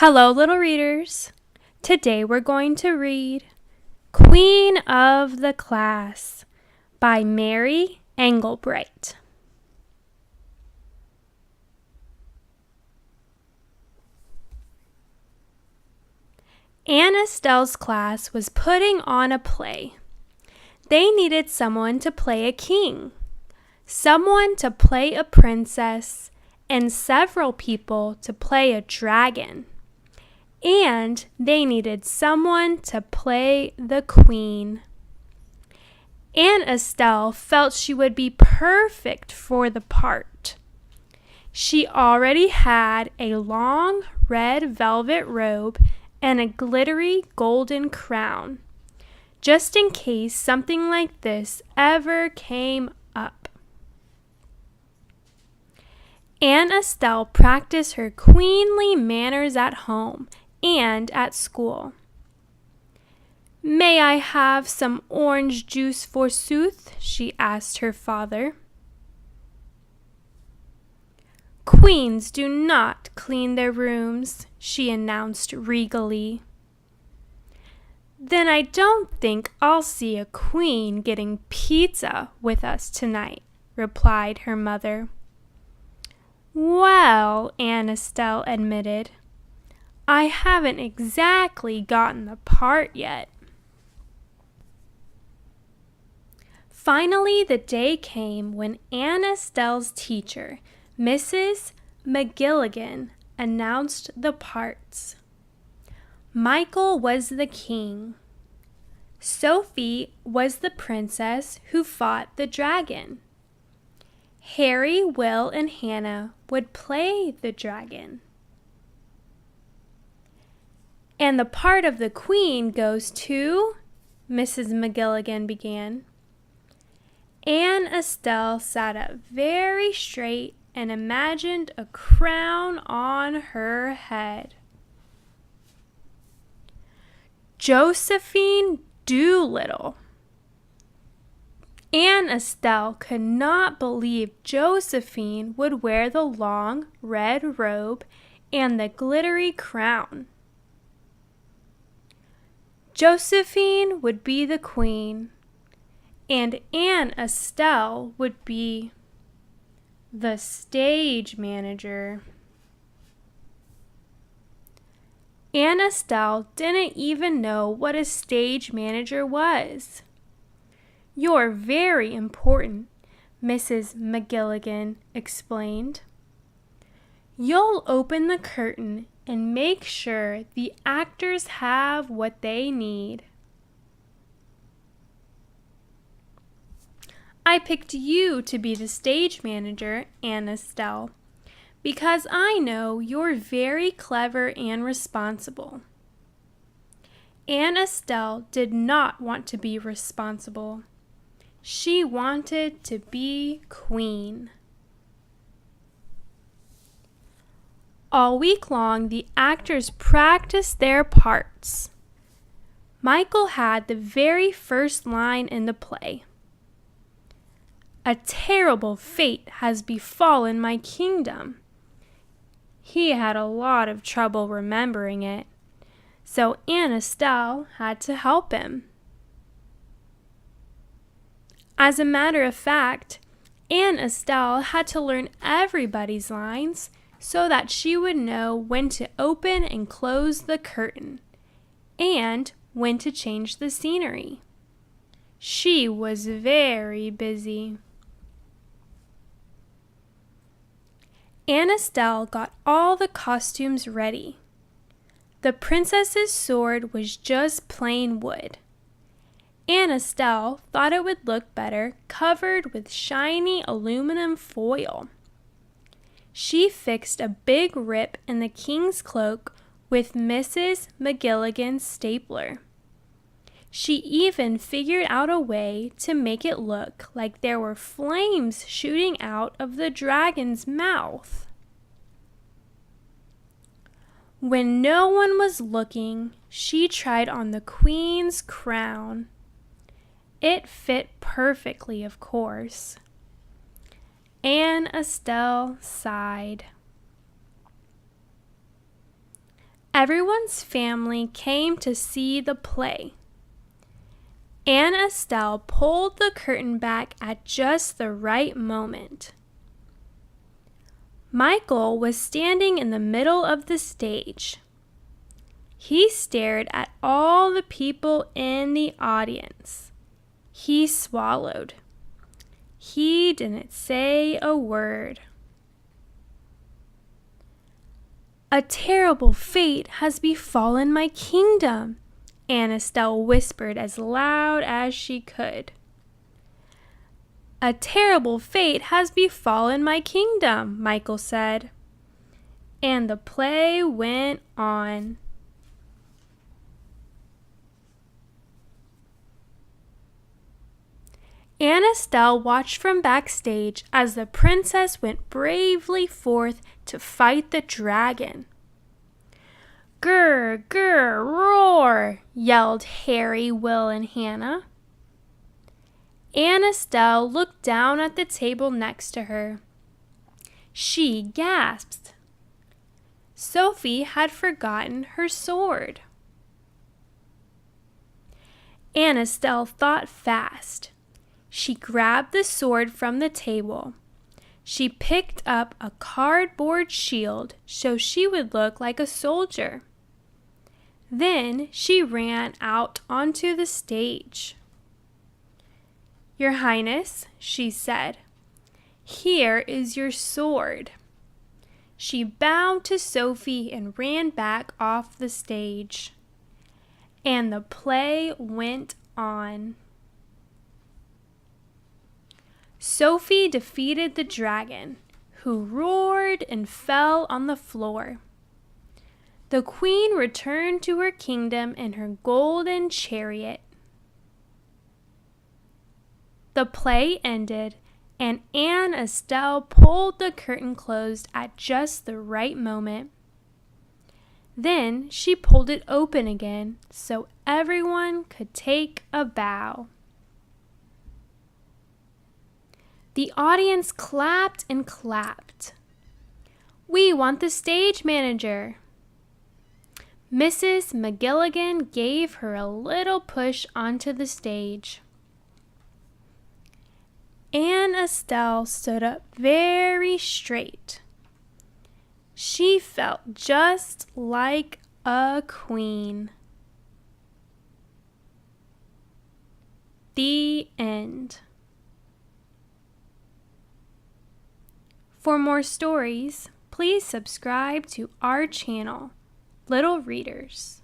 Hello, little readers. Today we're going to read Queen of the Class by Mary Engelbreit. Anne Estelle's class was putting on a play. They needed someone to play a king, someone to play a princess, and several people to play a dragon. And they needed someone to play the queen. Anne Estelle felt she would be perfect for the part. She already had a long red velvet robe and a glittery golden crown, just in case something like this ever came up. Anne Estelle practiced her queenly manners at home and at school. "May I have some orange juice forsooth?" she asked her father. "Queens do not clean their rooms," she announced regally. "Then I don't think I'll see a queen getting pizza with us tonight," replied her mother. "Well," Anne Estelle admitted, "I haven't exactly gotten the part yet." Finally, the day came when Anne Estelle's teacher, Mrs. McGilligan, announced the parts. Michael was the king. Sophie was the princess who fought the dragon. Harry, Will, and Hannah would play the dragon. "And the part of the queen goes to," Mrs. McGilligan began. Anne Estelle sat up very straight and imagined a crown on her head. Josephine Doolittle. Anne Estelle could not believe Josephine would wear the long red robe and the glittery crown. Josephine would be the queen, and Anne Estelle would be the stage manager. Anne Estelle didn't even know what a stage manager was. "You're very important," Mrs. McGilligan explained. "You'll open the curtain and make sure the actors have what they need." "I picked you to be the stage manager, Anne Estelle, because I know you're very clever and responsible." Anne Estelle did not want to be responsible. She wanted to be queen. All week long, the actors practiced their parts. Michael had the very first line in the play. "A terrible fate has befallen my kingdom." He had a lot of trouble remembering it, so Anne Estelle had to help him. As a matter of fact, Anne Estelle had to learn everybody's lines so that she would know when to open and close the curtain, and when to change the scenery. She was very busy. Anne Estelle got all the costumes ready. The princess's sword was just plain wood. Anne Estelle thought it would look better covered with shiny aluminum foil. She fixed a big rip in the king's cloak with Mrs. McGilligan's stapler. She even figured out a way to make it look like there were flames shooting out of the dragon's mouth. When no one was looking, she tried on the queen's crown. It fit perfectly, of course. Anne Estelle sighed. Everyone's family came to see the play. Aunt Estelle pulled the curtain back at just the right moment. Michael was standing in the middle of the stage. He stared at all the people in the audience. He swallowed. He didn't say a word. "A terrible fate has befallen my kingdom," Aunt Estelle whispered as loud as she could. "A terrible fate has befallen my kingdom," Michael said. And the play went on. Aunt Estelle watched from backstage as the princess went bravely forth to fight the dragon. "Grr, grr, roar!" yelled Harry, Will, and Hannah. Aunt Estelle looked down at the table next to her. She gasped. Sophie had forgotten her sword. Aunt Estelle thought fast. She grabbed the sword from the table. She picked up a cardboard shield so she would look like a soldier. Then she ran out onto the stage. "Your Highness," she said, "here is your sword." She bowed to Sophie and ran back off the stage. And the play went on. Sophie defeated the dragon, who roared and fell on the floor. The queen returned to her kingdom in her golden chariot. The play ended, and Aunt Estelle pulled the curtain closed at just the right moment. Then she pulled it open again so everyone could take a bow. The audience clapped and clapped. "We want the stage manager." Mrs. McGilligan gave her a little push onto the stage. Aunt Estelle stood up very straight. She felt just like a queen. The end. For more stories, please subscribe to our channel, Little Readers.